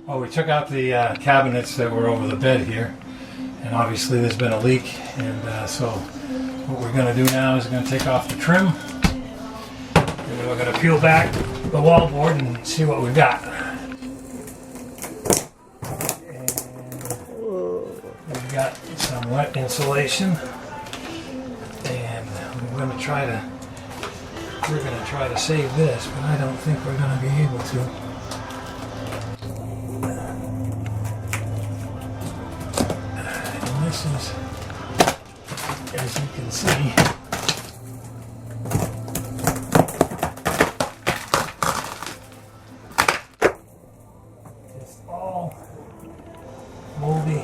Well, we took out the cabinets that were over the bed here, and obviously there's been a leak, and so what we're going to do now is we're going to take off the trim, and we're going to peel back the wallboard and see what we've got. And we've got some wet insulation, and we're going to try to save this, but I don't think we're going to be able to. This is, as you can see, it's all moldy.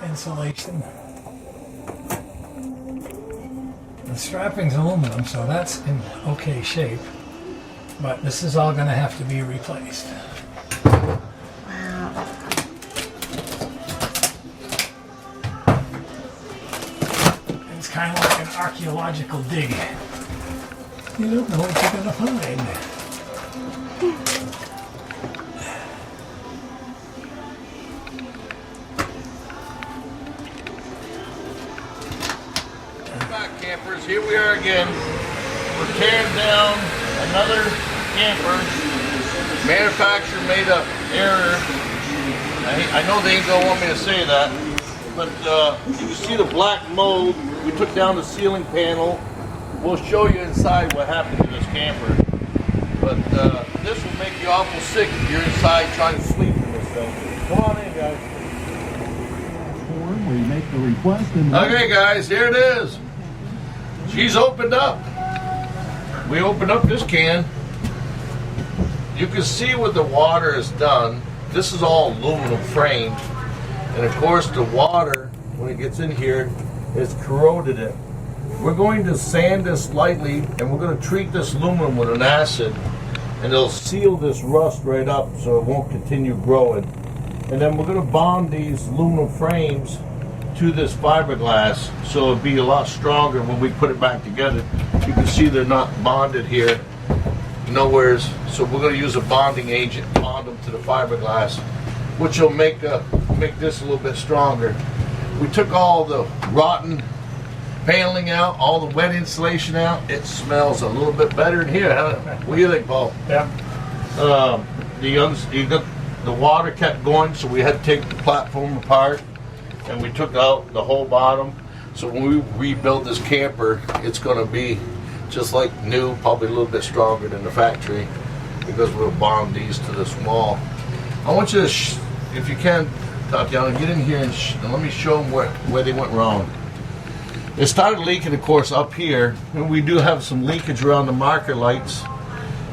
Insulation. The strapping's aluminum, so that's in okay shape. But this is all going to have to be replaced. Wow. It's kind of like an archaeological dig. You don't know what you're going to find. Back campers, here we are again. We're tearing down another camper. Manufacturer made an error. I know they ain't gonna want me to say that, but you can see the black mold. We took down the ceiling panel. We'll show you inside what happened to this camper. But this will make you awful sick if you're inside trying to sleep in this thing. Come on in, guys. We make the request and Okay, guys, here it is. She's opened up. We opened up this can. You can see what the water has done. This is all aluminum framed. And of course the water, when it gets in here, has corroded it. We're going to sand this lightly, and we're going to treat this aluminum with an acid, and it'll seal this rust right up so it won't continue growing. And then we're going to bond these aluminum frames to this fiberglass so it'll be a lot stronger when we put it back together. You can see they're not bonded here nowheres, so we're going to use a bonding agent, bond them to the fiberglass, which will make this a little bit stronger. We took all the rotten paneling out, all the wet insulation out. It smells a little bit better in here, huh? What do you think, Paul? Yep. The water kept going, so we had to take the platform apart, and we took out the whole bottom. So when we rebuild this camper, it's going to be just like new, probably a little bit stronger than the factory, because we'll bond these to this wall. I want you to, if you can, Tatiana, get in here and let me show them where they went wrong. It started leaking, of course, up here, and we do have some leakage around the marker lights.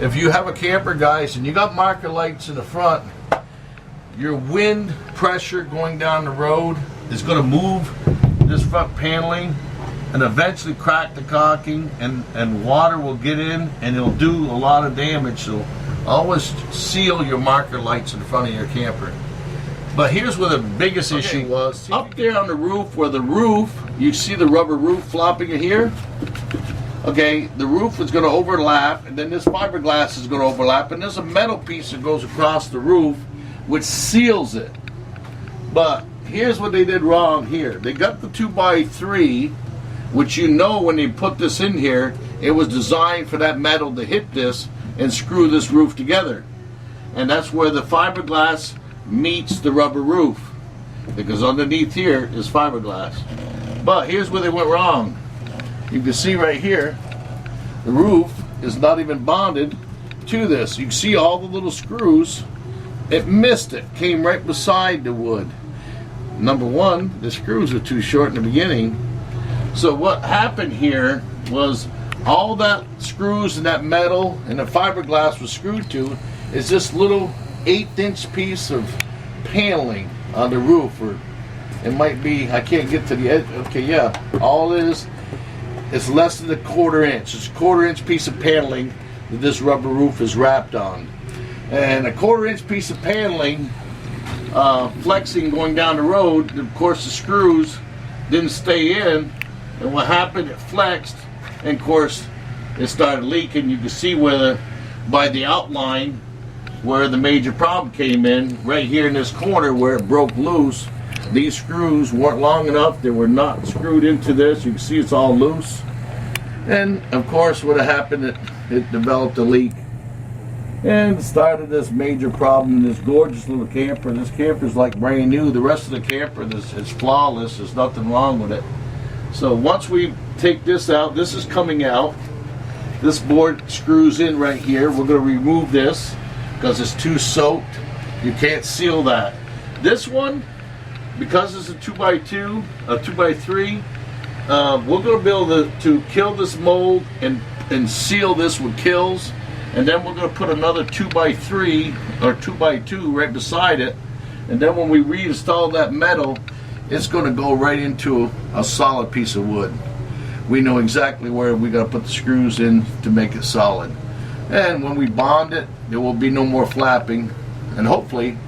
If you have a camper, guys, and you got marker lights in the front, your wind pressure going down the road is going to move this front paneling and eventually crack the caulking, and water will get in and it'll do a lot of damage. So always seal your marker lights in front of your camper. But here's where the biggest issue was. Up there on the roof, where the roof, you see the rubber roof flopping in here? Okay, the roof is going to overlap, and then this fiberglass is going to overlap, and there's a metal piece that goes across the roof which seals it. But here's what they did wrong here. They got the 2x3, which, you know, when they put this in here, it was designed for that metal to hit this and screw this roof together. And that's where the fiberglass meets the rubber roof, because underneath here is fiberglass. But here's where they went wrong. You can see right here, the roof is not even bonded to this. You can see all the little screws. It missed it, came right beside the wood. Number one, the screws were too short in the beginning. So what happened here was all that screws and that metal and the fiberglass was screwed to is this little 1/8" piece of paneling on the roof, or it might be, I can't get to the edge. Okay, yeah, all it is, it's less than 1/4 inch. It's a 1/4 inch piece of paneling that this rubber roof is wrapped on. And a 1/4 inch piece of paneling flexing going down the road, of course the screws didn't stay in, and what happened, it flexed And of course, it started leaking. You can see where by the outline where the major problem came in, right here in this corner where it broke loose. These screws weren't long enough. They were not screwed into this. You can see it's all loose. And of course, what happened, it developed a leak and started this major problem in this gorgeous little camper. This camper is like brand new. The rest of the camper is flawless. There's nothing wrong with it. So once we take this out, this is coming out. This board screws in right here. We're going to remove this because it's too soaked. You can't seal that. This one, because it's a 2x2, a 2x3, we're going to be able to kill this mold and seal this with kills. And then we're going to put another 2x3 or 2x2 right beside it. And then when we reinstall that metal, it's going to go right into a solid piece of wood. We know exactly where we got to put the screws in to make it solid. And when we bond it, there will be no more flapping. And hopefully,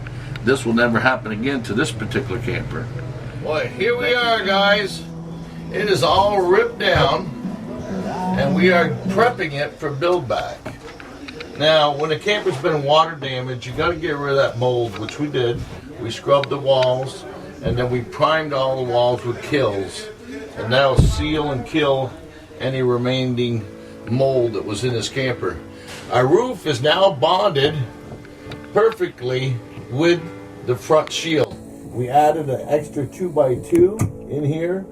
this will never happen again to this particular camper. Well, here we are, guys. It is all ripped down, and we are prepping it for build back. Now, when a camper's been water damaged, you got to get rid of that mold, which we did. We scrubbed the walls, and then we primed all the walls with kills. And now seal and kill any remaining mold that was in this camper. Our roof is now bonded perfectly with the front shield. We added an extra 2x2 in here,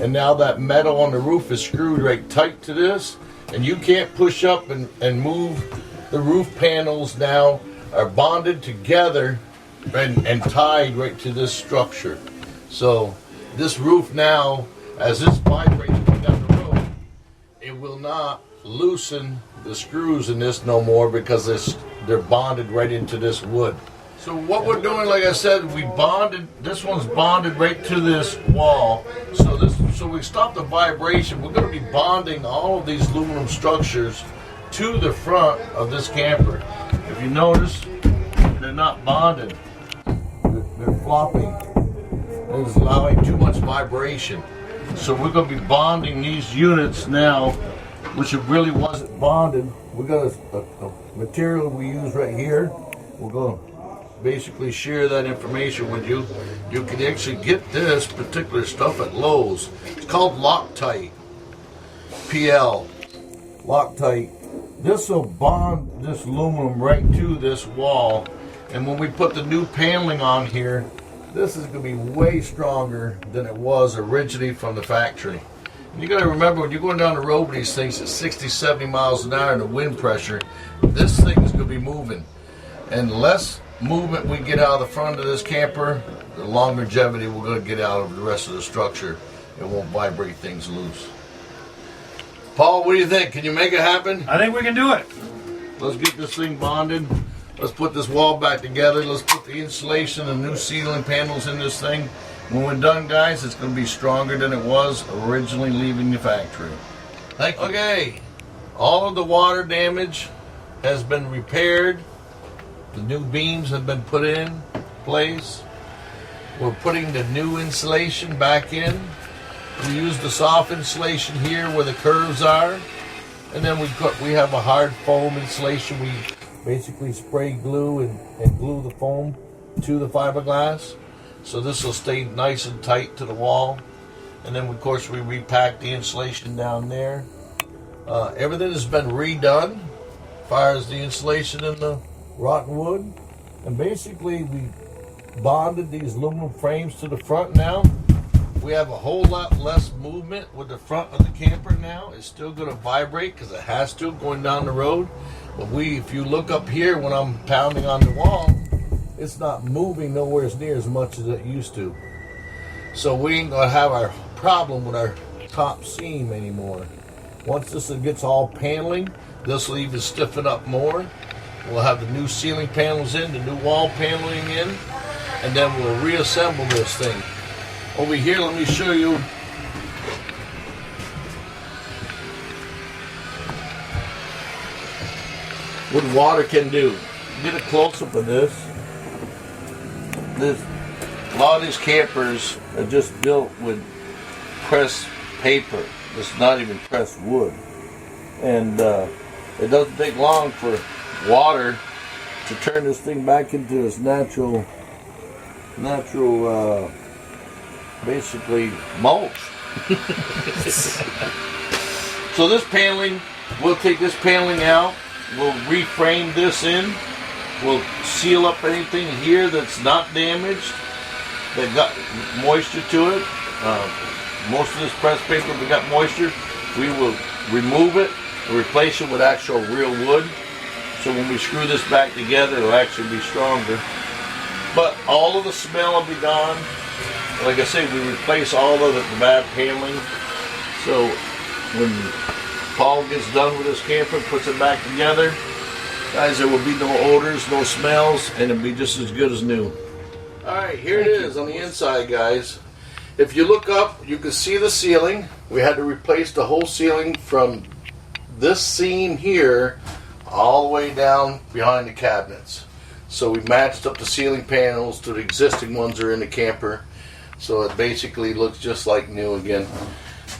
and now that metal on the roof is screwed right tight to this, and you can't push up and move. The roof panels now are bonded together and tied right to this structure. So this roof now, as this vibrates down the road, it will not loosen the screws in this no more because they're bonded right into this wood. So what we're doing, like I said, we bonded, this one's bonded right to this wall. So we stop the vibration. We're going to be bonding all of these aluminum structures to the front of this camper. If you notice, they're not bonded. They're flopping. It's allowing too much vibration. So we're going to be bonding these units now, which it really wasn't bonded. We got a material we use right here. We're going to basically share that information with you. You can actually get this particular stuff at Lowe's. It's called Loctite. PL. Loctite. This will bond this aluminum right to this wall. And when we put the new paneling on here, this is going to be way stronger than it was originally from the factory. And you got to remember, when you're going down the road with these things at 60, 70 miles an hour and the wind pressure, this thing is going to be moving. And the less movement we get out of the front of this camper, the longevity we're going to get out of the rest of the structure. It won't vibrate things loose. Paul, what do you think? Can you make it happen? I think we can do it. Let's get this thing bonded. Let's put this wall back together. Let's put the insulation and new ceiling panels in this thing. When we're done, guys, it's going to be stronger than it was originally leaving the factory. Thank you. Okay, all of the water damage has been repaired. The new beams have been put in place. We're putting the new insulation back in. We use the soft insulation here where the curves are. And then we have a hard foam insulation. We basically spray glue and glue the foam to the fiberglass. So this will stay nice and tight to the wall. And then, of course, we repack the insulation down there. Everything has been redone as far as the insulation and the rotten wood. And basically, we bonded these aluminum frames to the front now. We have a whole lot less movement with the front of the camper now. It's still going to vibrate because it has to going down the road. But if you look up here when I'm pounding on the wall, it's not moving nowhere near as much as it used to. So we ain't going to have our problem with our top seam anymore. Once this gets all paneling, this will even stiffen up more. We'll have the new ceiling panels in, the new wall paneling in, and then we'll reassemble this thing. Over here, let me show you what water can do. Get a close-up of this. A lot of these campers are just built with pressed paper. It's not even pressed wood. and it doesn't take long for water to turn this thing back into its natural basically mulch. So this paneling, we'll take this paneling out, we'll reframe this in, we'll seal up anything here that's not damaged, that got moisture to it. Most of this press paper that got moisture, we will remove it and replace it with actual real wood. So when we screw this back together, it'll actually be stronger. But all of the smell will be gone. Like I say, we replace all of the bad paneling. So when Paul gets done with his camper, puts it back together, guys, there will be no odors, no smells, and it'll be just as good as new. Alright, here it is on the inside, guys. If you look up, you can see the ceiling. We had to replace the whole ceiling from this seam here all the way down behind the cabinets. So we matched up the ceiling panels to the existing ones that are in the camper. So it basically looks just like new again.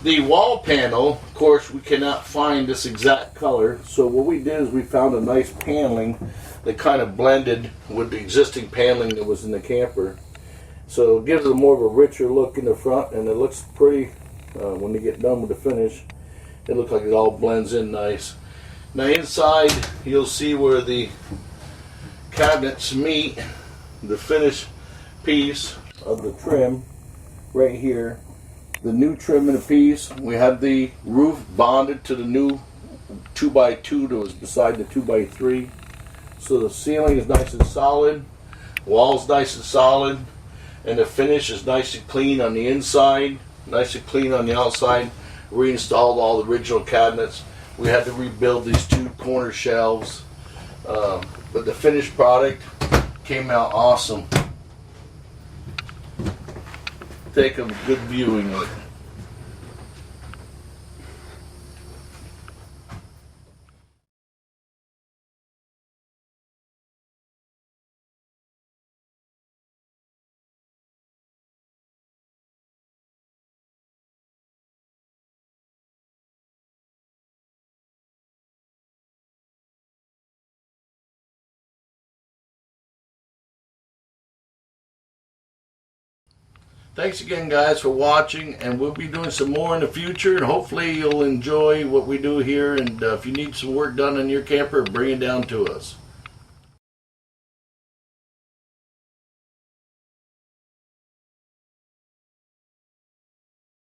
The wall panel, of course, we cannot find this exact color. So what we did is we found a nice paneling that kind of blended with the existing paneling that was in the camper. So it gives it more of a richer look in the front, and it looks pretty when they get done with the finish. It looks like it all blends in nice. Now inside, you'll see where the cabinets meet the finished piece of the trim right here. The new trim in the piece. We have the roof bonded to the new 2x2 that was beside the 2x3. So the ceiling is nice and solid, walls nice and solid, and the finish is nice and clean on the inside, nice and clean on the outside. Reinstalled all the original cabinets. We had to rebuild these two corner shelves, but the finished product came out awesome. Take a good viewing of it. Thanks again, guys, for watching, and we'll be doing some more in the future, and hopefully you'll enjoy what we do here. And if you need some work done in your camper, bring it down to us.